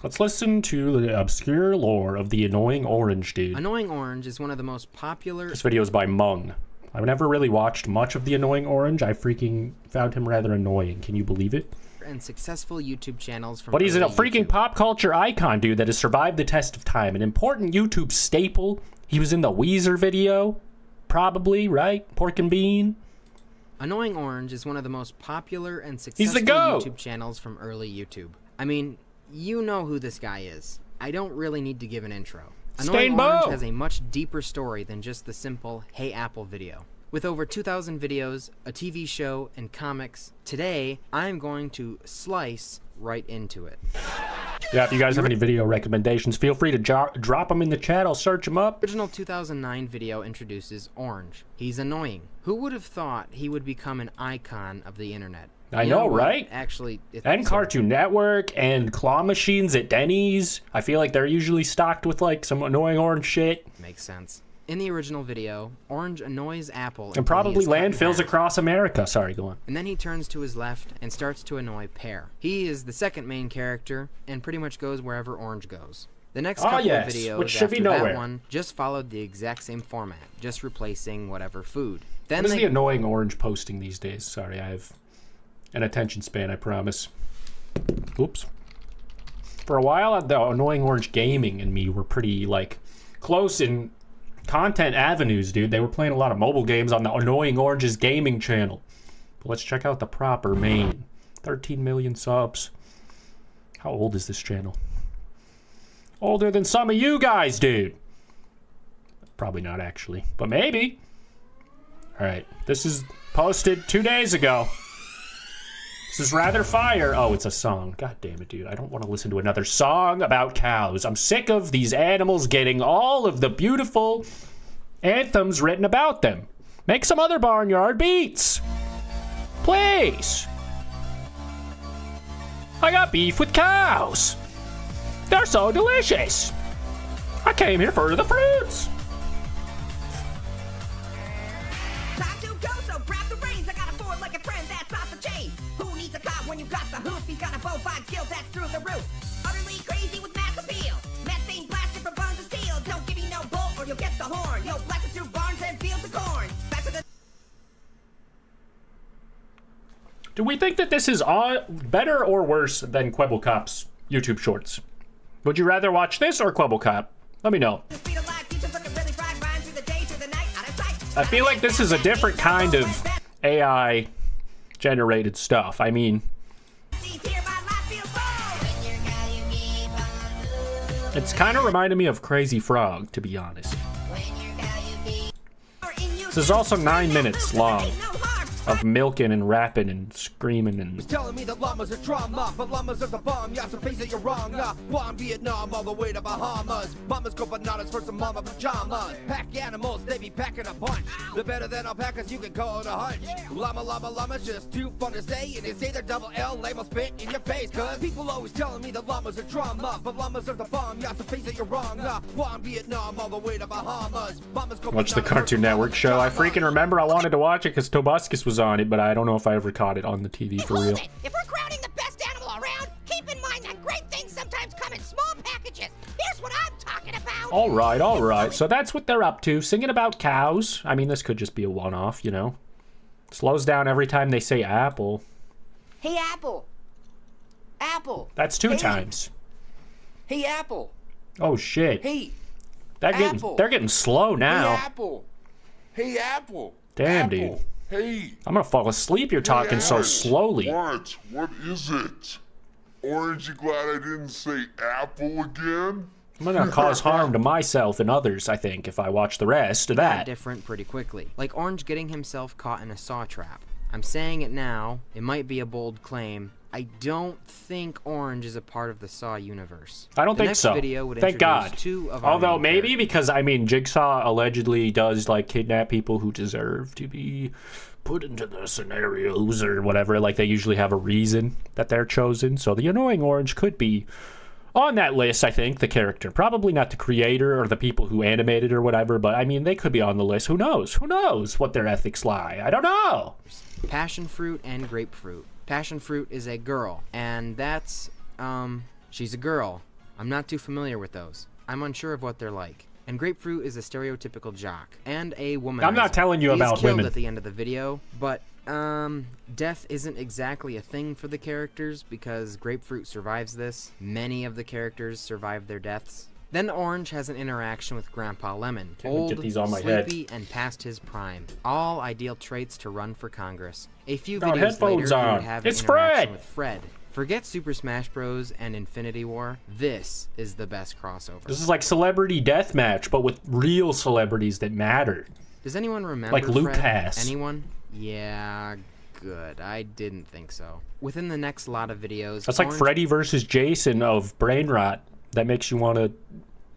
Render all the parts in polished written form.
Let's listen to the obscure lore of the annoying orange dude. Annoying Orange is one of the most popular... This video is by Mung. I've never really watched much of the annoying orange. I freaking found him rather annoying. Can you believe it? ...and successful YouTube channels from... But he's a freaking pop culture icon, dude, that has survived the test of time. An important YouTube staple. He was in the Weezer video. Probably, right? Pork and Bean. Annoying Orange is one of the most popular and successful YouTube channels from early YouTube. I mean, you know who this guy is. I don't really need to give an intro. Annoying Orange has a much deeper story than just the simple Hey Apple video. With over 2,000 videos, a TV show, and comics, today I'm going to slice right into it. Yeah, if you guys have any video recommendations, feel free to drop them in the chat. I'll search them up. The original 2009 video introduces Orange. He's annoying. Who would have thought he would become an icon of the internet? I know, right? Actually, and Cartoon Network and claw machines at Denny's. I feel like they're usually stocked with like some annoying orange shit. Makes sense. In the original video, Orange annoys Apple and probably landfills across America. Sorry, go on. And then he turns to his left and starts to annoy Pear. He is the second main character and pretty much goes wherever Orange goes. The next couple of videos after that one just followed the exact same format, just replacing whatever food. Then what is the annoying Orange posting these days? Sorry, I have an attention span, I promise. Oops. For a while, the annoying Orange gaming and me were pretty like close in content avenues, dude. They were playing a lot of mobile games on the Annoying Orange's gaming channel. But let's check out the proper main. 13 million subs. How old is this channel? Older than some of you guys, dude. Probably not, actually. But maybe. Alright. This is posted 2 days ago. This is rather fire. Oh, it's a song. God damn it, dude. I don't want to listen to another song about cows. I'm sick of these animals getting all of the beautiful anthems written about them. Make some other barnyard beats. Please. I got beef with cows. They're so delicious. I came here for the fruits. When you got the hoop, he's got a bovine skill that's through the roof. Utterly crazy with mass appeal. Methane blasted from bones of steel. Don't give me no bull or you'll get the horn. Yo, blast it through barns and fields of corn. Back to the... Do we think that this is better or worse than Kwebbelkop's YouTube shorts? Would you rather watch this or Kwebbelkop? Let me know. I feel like this is a different kind of AI generated stuff. I mean, it's kind of reminded me of Crazy Frog, to be honest. This is also 9 minutes long of milking and rapping and screaming and... He's telling me that llamas are trauma, but llamas are the bomb. Yeah, so face it, you're wrong. One Vietnam all the way to Bahamas. Mamas go bananas for some mama pajamas. Pack animals, they be packing a bunch. They're better than alpacas, you can call it a hunch. Llama, llama, llama's just too fun to say. And they say they're double L, they will spit in your face. Cause people always telling me that llamas are trauma, but llamas are the bomb. Yeah, so face it, you're wrong. One Vietnam all the way to Bahamas. Mamas go watch the Cartoon Network show. I freaking remember I wanted to watch it because Tobuscus was on it, but I don't know if I ever caught it on the TV for real. If we're crowning the best animal around, keep in mind that great things sometimes come in small packages. Here's what I'm talking about. All right. So that's what they're up to. Singing about cows. I mean, this could just be a one-off, you know. Slows down every time they say apple. Hey, Apple. Apple. That's 2 times. Hey, Apple. Oh, shit. Hey, they're getting slow now. Hey, Apple. Hey, Apple. Damn, Apple. dude. Hey. I'm gonna fall asleep. You're talking so slowly. What? What is it? Orange, you glad I didn't say apple again? I'm gonna cause harm to myself and others, I think, if I watch the rest of that. Different pretty quickly. Like Orange getting himself caught in a saw trap. I'm saying it now. It might be a bold claim. I don't think Orange is a part of the Saw universe. I don't think so. Thank God. Although maybe because, I mean, Jigsaw allegedly does, like, kidnap people who deserve to be put into the scenarios or whatever. Like, they usually have a reason that they're chosen. So the annoying Orange could be on that list, I think, the character. Probably not the creator or the people who animated or whatever, but, I mean, they could be on the list. Who knows? Who knows what their ethics lie? I don't know. Passion fruit and grapefruit. Passion fruit is a girl, and that's, she's a girl. I'm not too familiar with those. I'm unsure of what they're like. And Grapefruit is a stereotypical jock and a womanizer. I'm not telling you about He's killed women. at the end of the video, but death isn't exactly a thing for the characters because Grapefruit survives this. Many of the characters survive their deaths. Then Orange has an interaction with Grandpa Lemon, old, get these on my sleepy, head. and past his prime. All ideal traits to run for Congress. A few Got videos headphones later, we on. would have It's an interaction Fred! with Fred. Forget Super Smash Bros. And Infinity War. This is the best crossover. This is like Celebrity Deathmatch, but with real celebrities that matter. Does anyone remember Like Fred? Lucas. Anyone? Yeah, good. I didn't think so. Within the next lot of videos... That's like Freddy versus Jason of brain rot. That makes you want to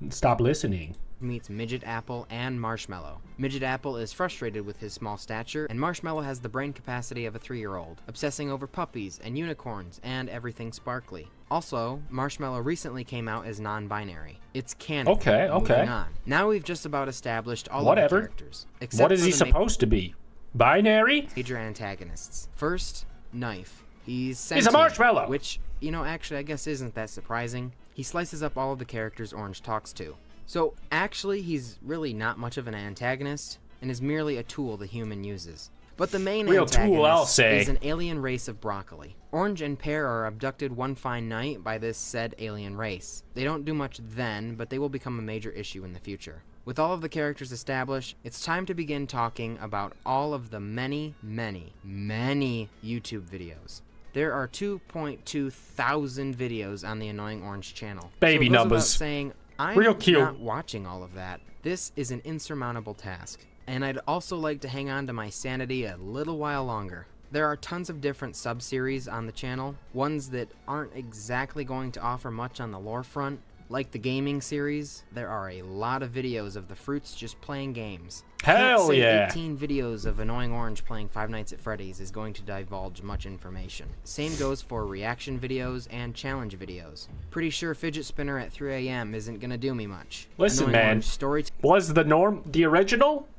stop listening. meets Midget Apple and Marshmallow. Midget Apple is frustrated with his small stature, and Marshmallow has the brain capacity of a 3-year-old, obsessing over puppies and unicorns and everything sparkly. Also, Marshmallow recently came out as non-binary. It's canon. Okay. Moving on. Now we've just about established all of the characters. Except What is for he the supposed to be? Binary? major antagonists. First, Knife. He's a sentient, marshmallow! Which, actually I guess isn't that surprising. He slices up all of the characters Orange talks to. So, actually, he's really not much of an antagonist, and is merely a tool the human uses. But the main Real antagonist tool, I'll say. is an alien race of broccoli. Orange and Pear are abducted one fine night by this said alien race. They don't do much then, but they will become a major issue in the future. With all of the characters established, it's time to begin talking about all of the many, many, many YouTube videos. There are 2.2 thousand videos on the Annoying Orange channel. Baby so it goes numbers. without saying, I'm Real cute. not watching all of that. This is an insurmountable task, and I'd also like to hang on to my sanity a little while longer. There are tons of different sub-series on the channel, ones that aren't exactly going to offer much on the lore front. Like the gaming series, there are a lot of videos of the Fruits just playing games. Hell Can't say yeah. 18 videos of Annoying Orange playing Five Nights at Freddy's is going to divulge much information. Same goes for reaction videos and challenge videos. Pretty sure Fidget Spinner at 3 a.m. isn't gonna do me much. Listen, Annoying man. Orange story Was the original?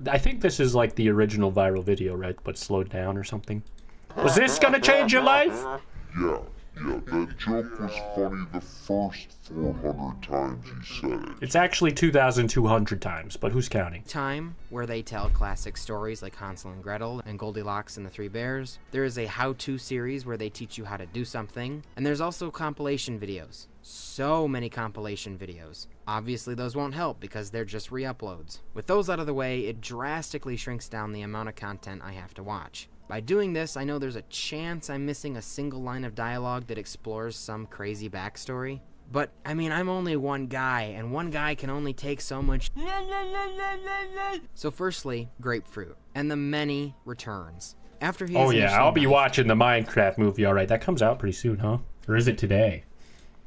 I think this is like the original viral video, right? But slowed down or something. Was this gonna change your life? Yeah, that joke was funny the first 400 times you said it. It's actually 2,200 times, but who's counting? time where they tell classic stories like Hansel and Gretel and Goldilocks and the Three Bears. There is a how-to series where they teach you how to do something. And there's also compilation videos. So many compilation videos. Obviously those won't help because they're just re-uploads. With those out of the way, it drastically shrinks down the amount of content I have to watch. By doing this, I know there's a chance I'm missing a single line of dialogue that explores some crazy backstory. But, I'm only one guy, and one guy can only take so much. So firstly, Grapefruit, and the many returns. After he Oh yeah, I'll be watching the Minecraft movie, alright. That comes out pretty soon, huh? Or is it today?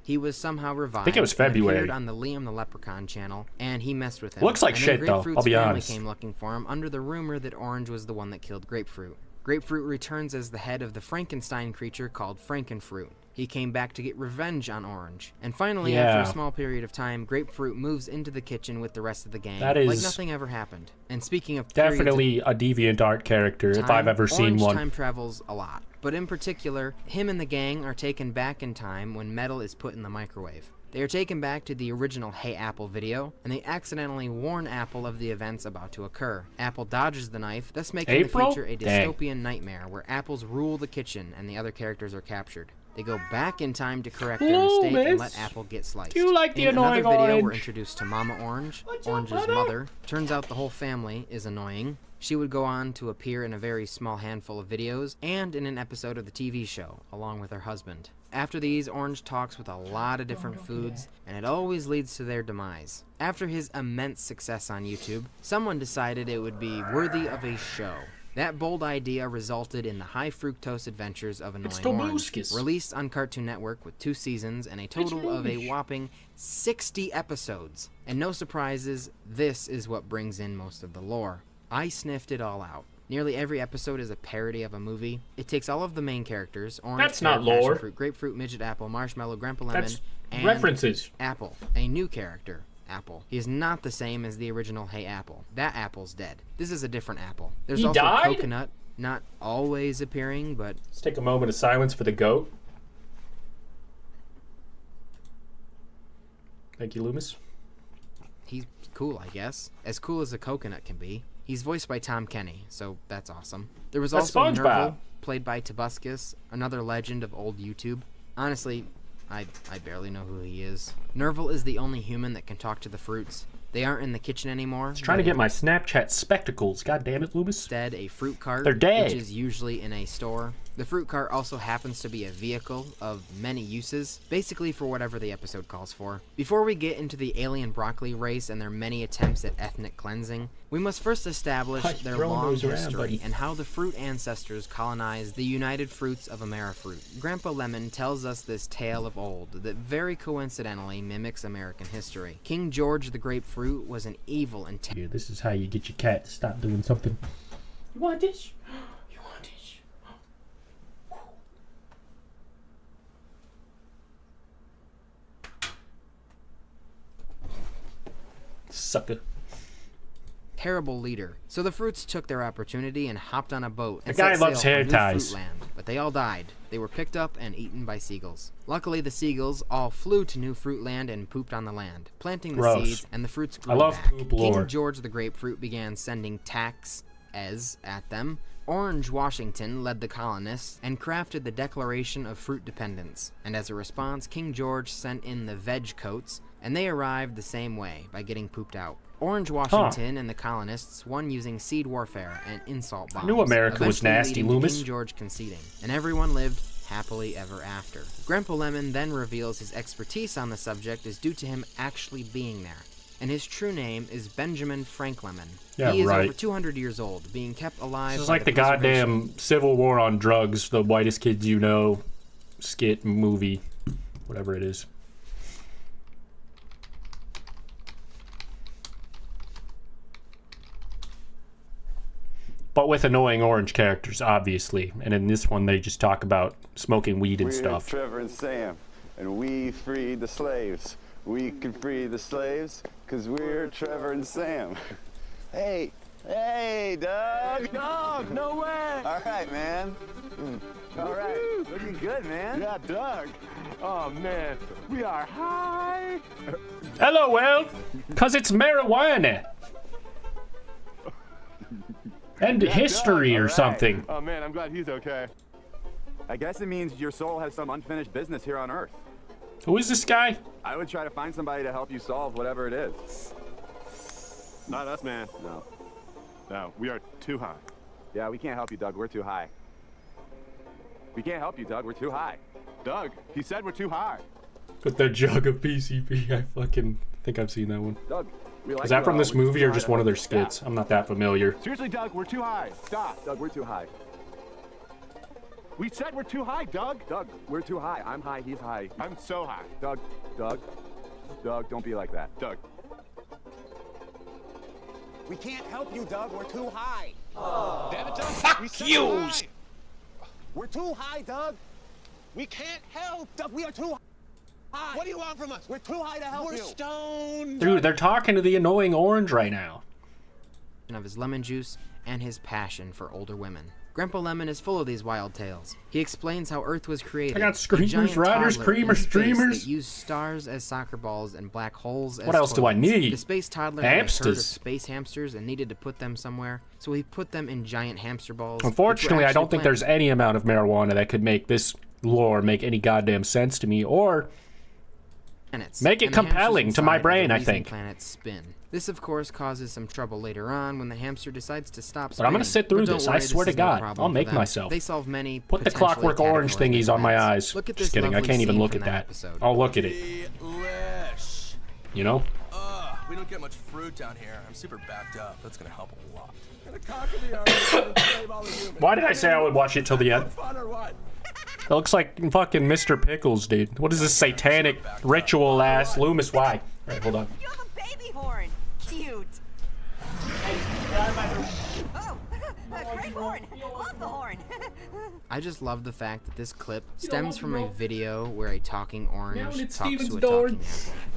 He was somehow revived. I think it was and February. appeared on the Liam the Leprechaun channel, and he messed with him. Looks like and shit, then though, Grapefruit's I'll be family honest. came looking for him under the rumor that Orange was the one that killed Grapefruit. Grapefruit returns as the head of the Frankenstein creature called Frankenfruit. He came back to get revenge on Orange. And finally, after a small period of time, Grapefruit moves into the kitchen with the rest of the gang, That is like nothing ever happened. And speaking of Definitely a DeviantArt character, if I've ever seen Orange one. time travels a lot. But in particular, him and the gang are taken back in time when metal is put in the microwave. They are taken back to the original Hey Apple video, and they accidentally warn Apple of the events about to occur. Apple dodges the knife, thus making the future a dystopian nightmare where apples rule the kitchen and the other characters are captured. They go back in time to correct their mistake and let Apple get sliced. Do you like the in annoying another video, Orange? we're introduced to Mama Orange, Orange's mother. Turns out the whole family is annoying. She would go on to appear in a very small handful of videos and in an episode of the TV show, along with her husband. After these, Orange talks with a lot of different foods, and it always leads to their demise. After his immense success on YouTube, someone decided it would be worthy of a show. That bold idea resulted in the High Fructose Adventures of Annoying Orange, released on Cartoon Network with 2 seasons and a total of a whopping 60 episodes. And no surprises, this is what brings in most of the lore. I sniffed it all out. Nearly every episode is a parody of a movie. It takes all of the main characters, Orange, That's not Pear, lore. Passion Fruit, Grapefruit, Midget Apple, Marshmallow, Grandpa Lemon, That's and references. Apple, a new character, Apple. He is not the same as the original Hey Apple. That Apple's dead. This is a different Apple. There's He also died? Coconut, not always appearing, but Let's take a moment of silence for the goat. Thank you, Loomis. He's cool, I guess. As cool as a coconut can be. He's voiced by Tom Kenny, so that's awesome. There was also SpongeBob, Nerval, played by Tobuscus, another legend of old YouTube. Honestly, I barely know who he is. Nerval is the only human that can talk to the fruits. They aren't in the kitchen anymore. I was trying to get my Snapchat spectacles. God damn it, Loomis. Instead, a fruit cart, They're dead. which is usually in a store. The fruit cart also happens to be a vehicle of many uses, basically for whatever the episode calls for. Before we get into the alien broccoli race and their many attempts at ethnic cleansing, we must first establish their long history and how the fruit ancestors colonized the United Fruits of Amerifruit. Grandpa Lemon tells us this tale of old that very coincidentally mimics American history. King George the Grapefruit was an evil and Here, this is how you get your cat to stop doing something. You want this? You want this? Sucker. terrible leader. So the fruits took their opportunity and hopped on a boat and The guy set loves sail for hair New ties. Fruitland, but they all died. They were picked up and eaten by seagulls. Luckily, the seagulls all flew to New Fruitland and pooped on the land, planting the Gross. seeds, and the fruits grew I love back. poop lore. King George the Grapefruit began sending taxes at them. Orange Washington led the colonists and crafted the Declaration of Fruit Dependence, and as a response, King George sent in the veg coats, and they arrived the same way, by getting pooped out. Orange Washington and the colonists won using seed warfare and insult bombs. I knew America was eventually nasty, leading to Loomis. King George conceding, and everyone lived happily ever after. Grandpa Lemon then reveals his expertise on the subject is due to him actually being there, and his true name is Benjamin Frank Lemon. Yeah, he is right. over 200 years old, being kept alive This is by like the preservation- goddamn Civil War on drugs, the whitest kids you know skit movie, whatever it is. But with annoying orange characters, obviously. And in this one, they just talk about smoking weed and We're stuff. Trevor and Sam, and we freed the slaves. We can free the slaves, because we're Trevor and Sam. Hey, hey, Doug! Hey, Doug, no way! All right, man. All right, looking good, man. Yeah, Doug. Oh, man, we are high. Hello, well, because it's marijuana. And history Doug, or all right. something. Oh, man, I'm glad he's okay. I guess it means your soul has some unfinished business here on Earth. Who is this guy? I would try to find somebody to help you solve whatever it is. Not us, man. No. No, we are too high. Yeah, we can't help you, Doug. We're too high. We can't help you, Doug. We're too high. Doug, he said we're too high. With the jug of PCP. I fucking think I've seen that one. Doug, we like Is that you from all. this We're movie too or high just to one of help their you. skits? I'm not that familiar. Seriously, Doug, we're too high. Stop. Doug, we're too high. We said we're too high, Doug. Doug, we're too high. I'm high. He's high. I'm so high. Doug, don't be like that. Doug. We can't help you, Doug. We're too high. Damn it, Doug. Fuck you! We're too high, Doug. We can't help. Doug, we are too high. What do you want from us? We're too high to help you. We're stoned. Dude, they're talking to the annoying orange right now. of his lemon juice and his passion for older women. Grandpa Lemon is full of these wild tales. He explains how Earth was created. I got a screamers, giant riders, toddler in creamers, space streamers. that used stars as soccer balls and black holes as What else do I toilets. need? The space toddler had a herd of Hamsters. space hamsters and needed to put them somewhere, so he put them in giant hamster balls. which were Unfortunately, I actually don't think there's planted. any amount of marijuana that could make this lore make any goddamn sense to me, or planets, make it and the hamsters compelling to my inside are the brain, I reason think. planets spin. This, of course, causes some trouble later on when the hamster decides to stop But I'm gonna spinning. sit through But don't this, I worry, swear to is no God. problem I'll for make them. myself. They solve many Put the potentially clockwork orange categorical thingies on my events. eyes. Look at Just this kidding, I lovely can't even scene look from at that. episode. I'll look at it. Delish. You know? We don't get much fruit down here. I'm super backed up. That's gonna help a lot. Why did I say I would watch it till the end? Fun or what? It looks like fucking Mr. Pickles, dude. What is this satanic ritual ass Loomis? Why? Alright, hold on. You have a baby horn. Cute. Oh, great horn. Love the horn. I just love the fact that this clip stems from a video where a talking orange Now talks it's to a Steven's talking door. apple.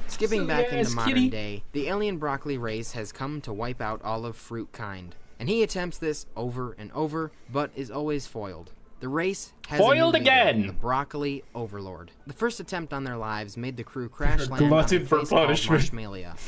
Skipping Silly back into ass modern kitty. day, the alien broccoli race has come to wipe out all of fruit kind, and he attempts this over and over, but is always foiled. The race has foiled a new leader, again. the broccoli overlord. The first attempt on their lives made the crew crash land on a Glutted for place called punishment.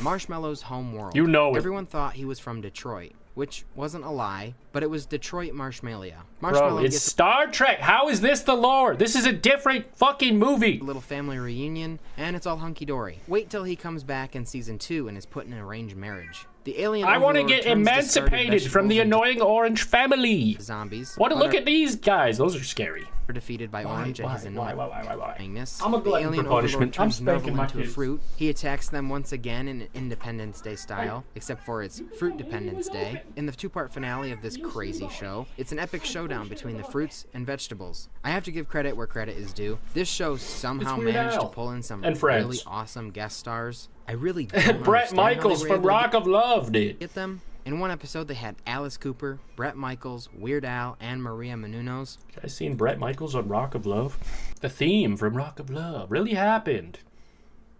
Marshmallow's home world. You know it. Everyone thought he was from Detroit, which wasn't a lie, but it was Detroit Marshmallow. Bro, it's Star Trek. How is this the lore? This is a different fucking movie. A little family reunion, and it's all hunky-dory. Wait till he comes back in season 2 and is put in an arranged marriage. The alien I want to overlord get turns emancipated from the discarded annoying orange family. zombies. What? Look at these guys. Those are scary. Defeated by Orange and his annoyingness. I'm a The glutton alien for punishment. overlord I'm turns Novel spanking my into a kids. fruit. He attacks them once again in Independence Day style, except for it's Fruit Dependence Day. In the two-part finale of this crazy show, it's an epic showdown between the fruits and vegetables. I have to give credit where credit is due. This show somehow Weird managed Al. to pull in some And Friends. really awesome guest stars. I really don't Brett understand how they Michaels were from able to Rock of Love did. get them. In one episode, they had Alice Cooper, Brett Michaels, Weird Al, and Maria Menounos. You guys seen Brett Michaels on Rock of Love? The theme from Rock of Love really happened.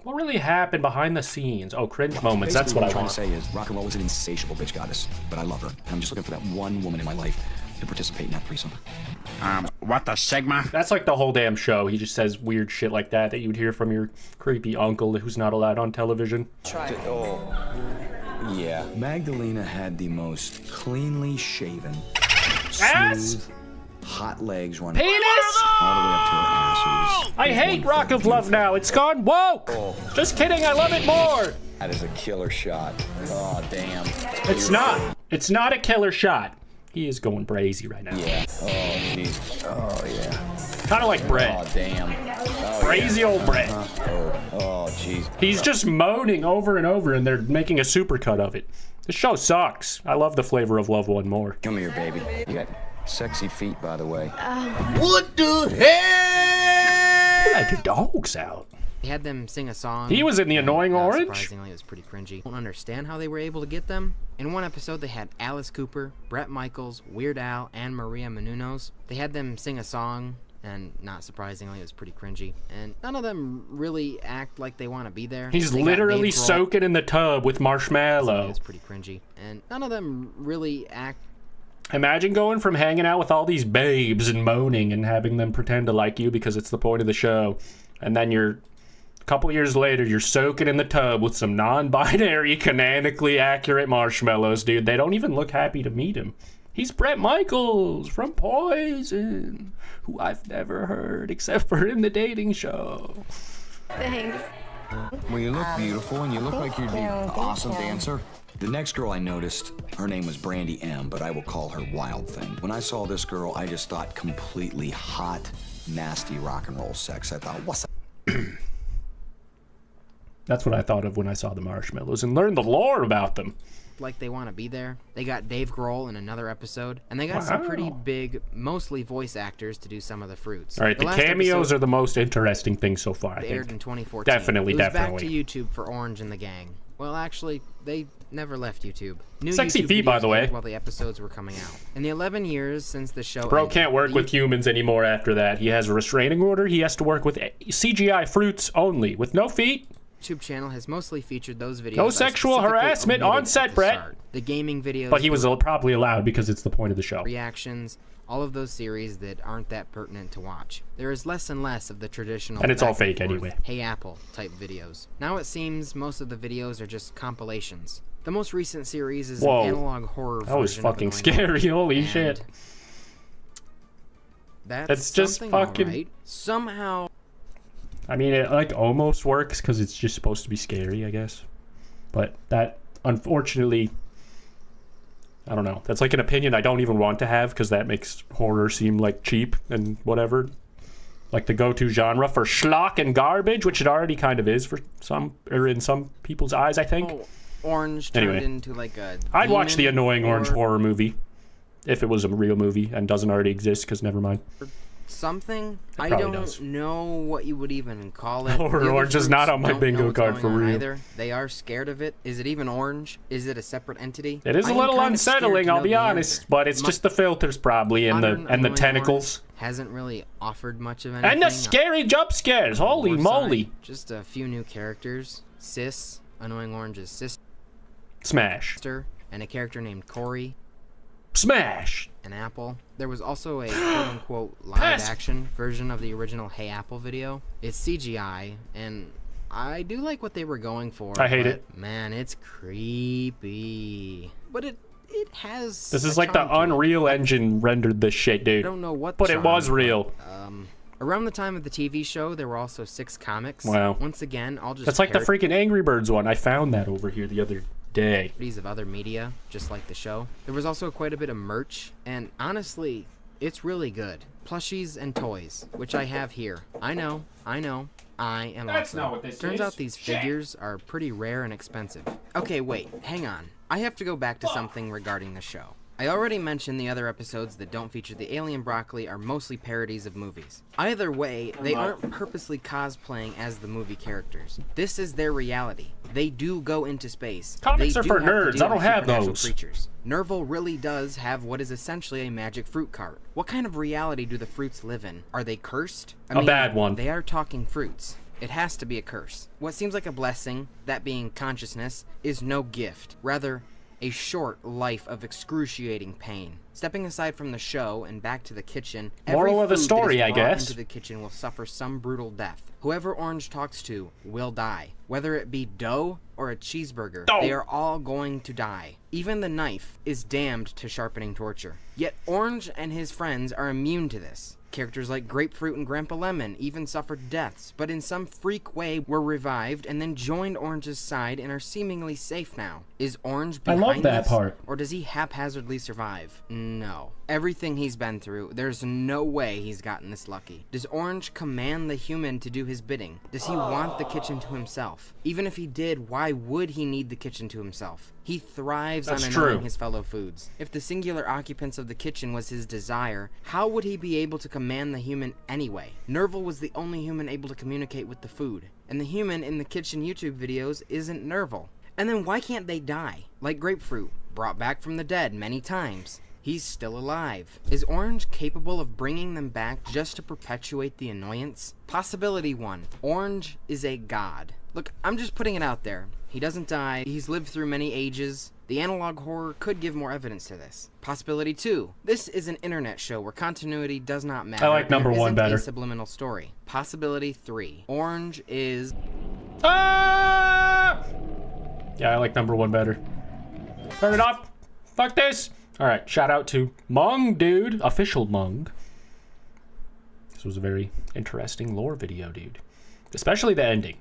What really happened behind the scenes? Oh, cringe moments. That's what I want. What I'm trying to say is rock and roll is an insatiable bitch goddess, but I love her. And I'm just looking for that one woman in my life to participate in that threesome. What the Sigma? That's like the whole damn show. He just says weird shit like that you would hear from your creepy uncle who's not allowed on television. Yeah. Magdalena had the most cleanly shaven, Ass? smooth, hot legs running Penis? all the way up to her ass. It was I hate Rock of Love now. It's gone woke. Just kidding. I love it more. That is a killer shot. Oh, damn. It's not. It's not a killer shot. He is going brazy right now. Yeah. Oh, jeez. Oh, yeah. Kind of like Brett. Oh, damn. Oh, Brazy yeah. old Brett. Oh, jeez. He's just moaning over and over, and they're making a supercut of it. This show sucks. I love the Flavor of Love one more. Come here, baby. You got sexy feet, by the way. What the hell? Let your dogs out. They had them sing a song. He was in The Annoying and, Orange? Surprisingly, it was pretty cringy. I don't understand how they were able to get them. In one episode, they had Alice Cooper, Brett Michaels, Weird Al, and Maria Menounos. They had them sing a song, and not surprisingly, it was pretty cringy. And none of them really act like they want to be there. He's They got literally Dave Grohl. soaking in the tub with It marshmallow. was pretty cringy. And none of them really act. Imagine going from hanging out with all these babes and moaning and having them pretend to like you because it's the point of the show. And then a couple years later, you're soaking in the tub with some non-binary, canonically accurate marshmallows, dude. They don't even look happy to meet him. He's Brett Michaels from Poison, who I've never heard except for in the dating show. Thanks. Well, you look beautiful, and you look like you'd be an awesome dancer. The next girl I noticed, her name was Brandy M, but I will call her Wild Thing. When I saw this girl, I just thought completely hot, nasty rock and roll sex. I thought, what's that? That's what I thought of when I saw the marshmallows and learned the lore about them. Like they want to be there. They got Dave Grohl in another episode, and they got some pretty big, mostly voice actors to do some of the fruits. All right, the last cameos episode are the most interesting thing so far, I aired think. in 2014. Definitely. It was back to YouTube for Orange and the Gang. Well, actually, they never left YouTube. New Sexy YouTube feet, by videos the way. aired while the episodes were coming out. In the 11 years since the show Bro ended, can't work the with humans anymore after that. He has a restraining order. He has to work with CGI fruits only, with no feet. YouTube channel has mostly featured those videos. No I sexual specifically harassment on omitted set, at the Brett. start. The gaming videos. But he was were probably allowed because it's the point of the show. reactions, all of those series that aren't that pertinent to watch. There is less and less of the traditional And it's all back fake forth, anyway. Hey Apple type videos. Now it seems most of the videos are just compilations. The most recent series is Whoa. an analog horror That was version of fucking Annoying scary. Orange, Holy and shit. That's It's just something fucking- alright. Somehow I mean, it like almost works because it's just supposed to be scary, I guess. But that, unfortunately, I don't know. That's like an opinion I don't even want to have because that makes horror seem like cheap and whatever. Like the go-to genre for schlock and garbage, which it already kind of is for some, or in some people's eyes, I think. Orange turned Anyway. into like a I'd watch the demon Annoying Orange or horror movie if it was a real movie and doesn't already exist, because never mind. something. I probably don't does. know what you would even call it. Horror The other Orange is fruits not on my don't know bingo what's card going for on real. Either. They are scared of it. Is it even orange? Is it a separate entity? It is I a am little kind of scared unsettling, to I'll know be the honest, answer. but it's just the filters probably and Modern the Annoying tentacles. Orange hasn't really offered much of anything. And the scary jump scares. Holy Horror moly. side, just a few new characters. Sis, Annoying Orange's sister, Smash. and a character named Corey. Smash! An apple. There was also a quote-unquote live-action version of the original Hey Apple video. It's CGI, and I do like what they were going for. I hate it. Man, it's creepy. But it has... This is like the Unreal Engine rendered this shit, dude. I don't know what but it was real. Around the time of the TV show, there were also 6 comics. Wow. Once again, I'll just... That's like the freaking Angry Birds one. I found that over here the other day. Of other media, just like the show. There was also quite a bit of merch, and honestly, it's really good. Plushies and toys, which I have here. I know. I am That's awesome. not what this Turns is. out these figures are pretty rare and expensive. Okay, wait, hang on. I have to go back to something regarding the show. I already mentioned the other episodes that don't feature the alien broccoli are mostly parodies of movies. Either way, they aren't purposely cosplaying as the movie characters. This is their reality. They do go into space. Comics are for nerds. I don't have those. Creatures. Nerval really does have what is essentially a magic fruit cart. What kind of reality do the fruits live in? Are they cursed? I mean, bad one. They are talking fruits. It has to be a curse. What seems like a blessing, that being consciousness, is no gift. Rather, a short life of excruciating pain. Stepping aside from the show and back to the kitchen, moral of the story, I guess, into the kitchen will suffer some brutal death. Whoever Orange talks to will die. Whether it be dough or a cheeseburger, they are all going to die. Even the knife is damned to sharpening torture. Yet Orange and his friends are immune to this. Characters like Grapefruit and Grandpa Lemon even suffered deaths, but in some freak way were revived and then joined Orange's side and are seemingly safe now. Is Orange behind I love that this, part. or does he haphazardly survive? No. Everything he's been through, there's no way he's gotten this lucky. Does Orange command the human to do his bidding? Does he want the kitchen to himself? Even if he did, why would he need the kitchen to himself? He thrives on annoying his fellow foods. If the singular occupants of the kitchen was his desire, how would he be able to command the human anyway? Nerval was the only human able to communicate with the food, and the human in the kitchen YouTube videos isn't Nerval. And then why can't they die? Like Grapefruit, brought back from the dead many times. He's still alive. Is Orange capable of bringing them back just to perpetuate the annoyance? Possibility 1. Orange is a god. Look, I'm just putting it out there. He doesn't die. He's lived through many ages. The analog horror could give more evidence to this. Possibility 2. This is an internet show where continuity does not matter. I like number 1 better. A subliminal story. Possibility 3. Orange is... Ah! Yeah, I like number 1 better. Turn it off. Fuck this. All right, shout out to Mung Dude, official Mung. This was a very interesting lore video, dude. Especially the ending.